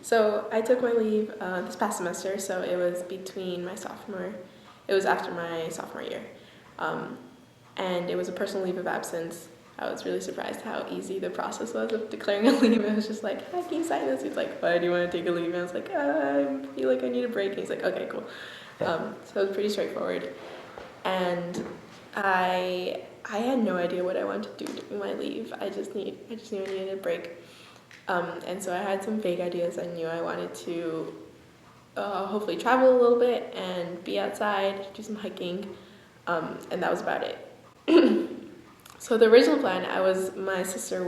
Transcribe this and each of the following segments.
So I took my leave this past semester, so it was it was after my sophomore year. And it was a personal leave of absence. I was really surprised how easy the process was of declaring a leave. It was just like, hi, can you sign this? He's like, why do you want to take a leave? And I was like, I feel like I need a break. And he's like, okay, cool. So it was pretty straightforward. And I had no idea what I wanted to do during my leave. I just knew I needed a break. And so I had some vague ideas. I knew I wanted to hopefully travel a little bit and be outside, do some hiking, and that was about it. So the original plan, my sister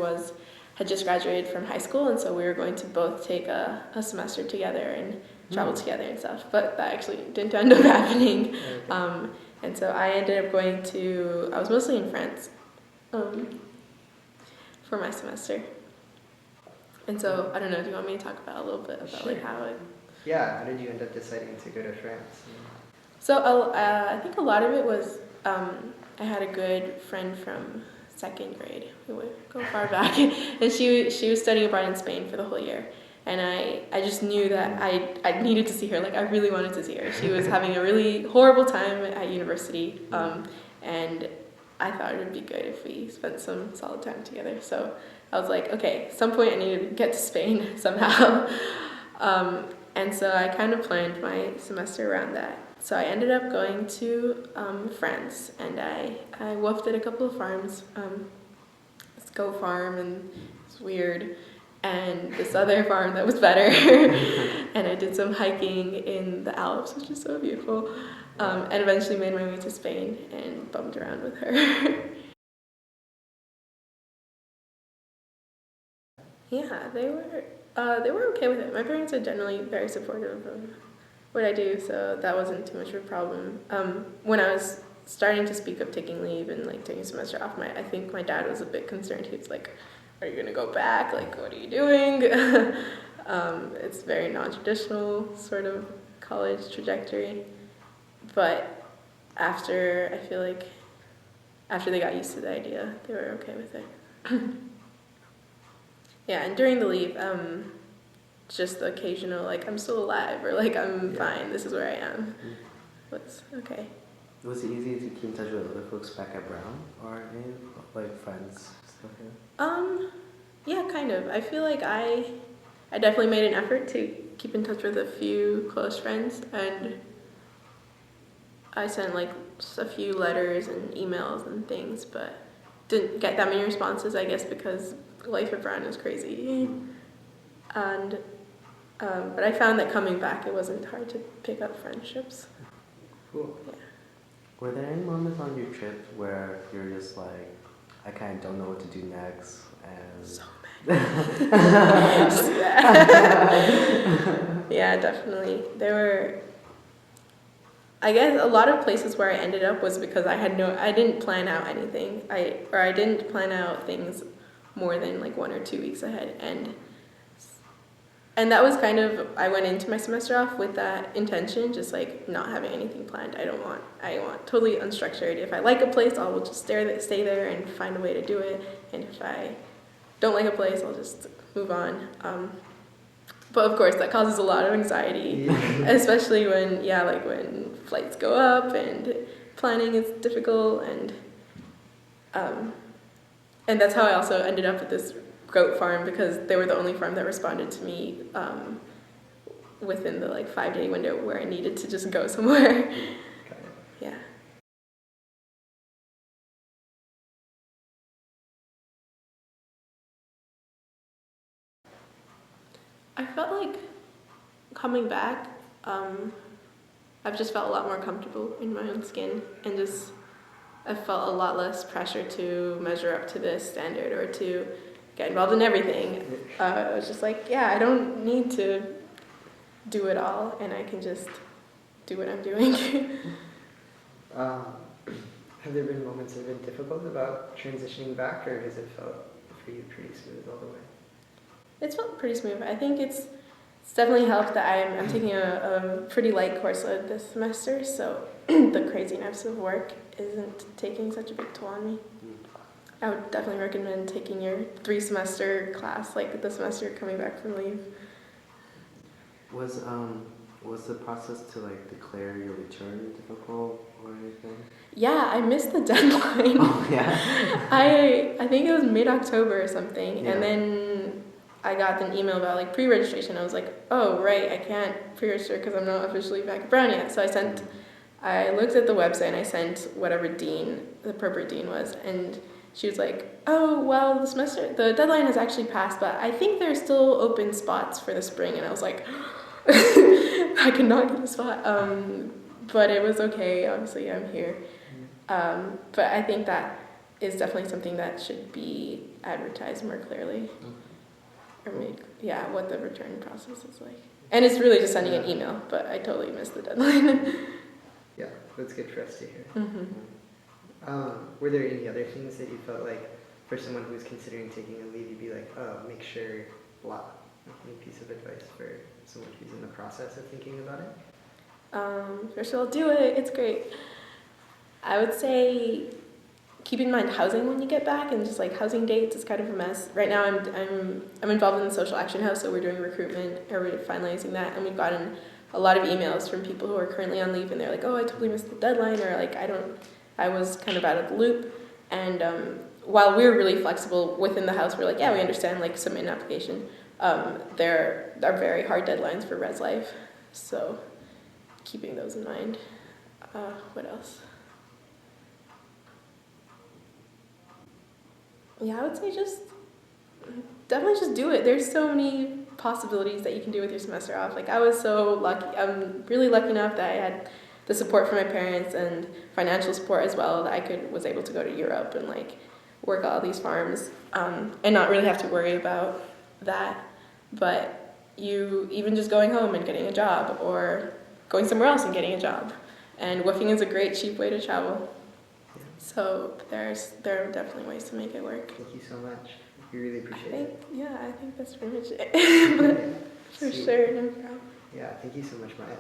had just graduated from high school, and so we were going to both take a semester together and travel together and stuff. But that actually didn't end up happening. And so I ended up I was mostly in France for my semester. And so, I don't know, do you want me to talk about a little bit about like how it... Yeah, how did you end up deciding to go to France? So I think a lot of it was, I had a good friend from second grade, we would go far back, and she was studying abroad in Spain for the whole year. And I just knew that I needed to see her, like I really wanted to see her. She was having a really horrible time at university, and I thought it would be good if we spent some solid time together. So I was like, okay, at some point I need to get to Spain somehow. And so I kind of planned my semester around that. So I ended up going to France, and I woofed at a couple of farms. This goat farm, and it's weird, and this other farm that was better. And I did some hiking in the Alps, which is so beautiful, and eventually made my way to Spain and bummed around with her. Yeah, they were okay with it. My parents are generally very supportive of what I do, so that wasn't too much of a problem. When I was starting to speak of taking leave and like taking a semester off, I think my dad was a bit concerned. He was like, "Are you gonna go back? Like, what are you doing?" It's very non-traditional sort of college trajectory, but I feel like after they got used to the idea, they were okay with it. Yeah, and during the leave, just the occasional, like, I'm still alive, or like, I'm fine, this is where I am. What's okay. Was it easy to keep in touch with other folks back at Brown, or any, like, friends still here? Yeah, kind of. I feel like I definitely made an effort to keep in touch with a few close friends, and I sent, like, just a few letters and emails and things, but didn't get that many responses, I guess, because life at Brown is crazy. And but I found that coming back, it wasn't hard to pick up friendships. Cool. Yeah. Were there any moments on your trip where you're just like, I kind of don't know what to do next, and So many. Yeah, definitely. There were, I guess, a lot of places where I ended up was because I didn't plan out anything. I didn't plan out things more than like 1 or 2 weeks ahead, and that was kind of, I went into my semester off with that intention, just like not having anything planned. I want totally unstructured. If I like a place, I'll just stay there and find a way to do it. And if I don't like a place, I'll just move on. But of course, that causes a lot of anxiety, especially when flights go up and planning is difficult, and that's how I also ended up at this goat farm, because they were the only farm that responded to me within the like 5-day window where I needed to just go somewhere. Yeah. I felt like coming back, I've just felt a lot more comfortable in my own skin, and just I felt a lot less pressure to measure up to this standard or to get involved in everything. I was just like, yeah, I don't need to do it all, and I can just do what I'm doing. Have there been moments that have been difficult about transitioning back, or has it felt for you pretty smooth all the way? It's felt pretty smooth. I think it's definitely helped that I'm taking a pretty light course load this semester, so the craziness of work isn't taking such a big toll on me. I would definitely recommend taking your 3-semester class, like the semester coming back from leave. Was the process to like declare your return difficult or anything? Yeah, I missed the deadline. Oh yeah. I think it was mid-October or something, Yeah. and then I got an email about like pre-registration. I was like, oh right, I can't pre-register because I'm not officially back at Brown yet. So I looked at the website and I sent whatever dean, the appropriate dean was, and she was like, oh well, the deadline has actually passed, but I think there's still open spots for the spring. And I was like, I could not get a spot. But it was okay. Obviously, I'm here. But I think that is definitely something that should be advertised more clearly, or what the return process is like. And it's really just sending an email, but I totally missed the deadline. Yeah, that's good for us to hear. Mm-hmm. Were there any other things that you felt like, for someone who's considering taking a leave, you'd be like, oh, make sure, blah, any piece of advice for someone who's in the process of thinking about it? First of all, do it. It's great. I would say keep in mind housing when you get back, and just like housing dates is kind of a mess. Right now I'm involved in the Social Action House, so we're doing recruitment, or we're finalizing that, and we've gotten a lot of emails from people who are currently on leave, and they're like, oh, I totally missed the deadline, or like I was kind of out of the loop. And while we're really flexible within the house, we're like, yeah, we understand, like submit an application. There are very hard deadlines for Res Life, so keeping those in mind. What else? Yeah, I would say definitely just do it. There's so many possibilities that you can do with your semester off. Like I was so lucky. I'm really lucky enough that I had the support from my parents and financial support as well, that I was able to go to Europe and like work all these farms, and not really have to worry about that. But you even just going home and getting a job, or going somewhere else and getting a job, and woofing is a great cheap way to travel. So there are definitely ways to make it work. Thank you so much. We really appreciate it. I think that's pretty much it. But for Sweet. sure, no problem. Yeah, thank you so much, Maya.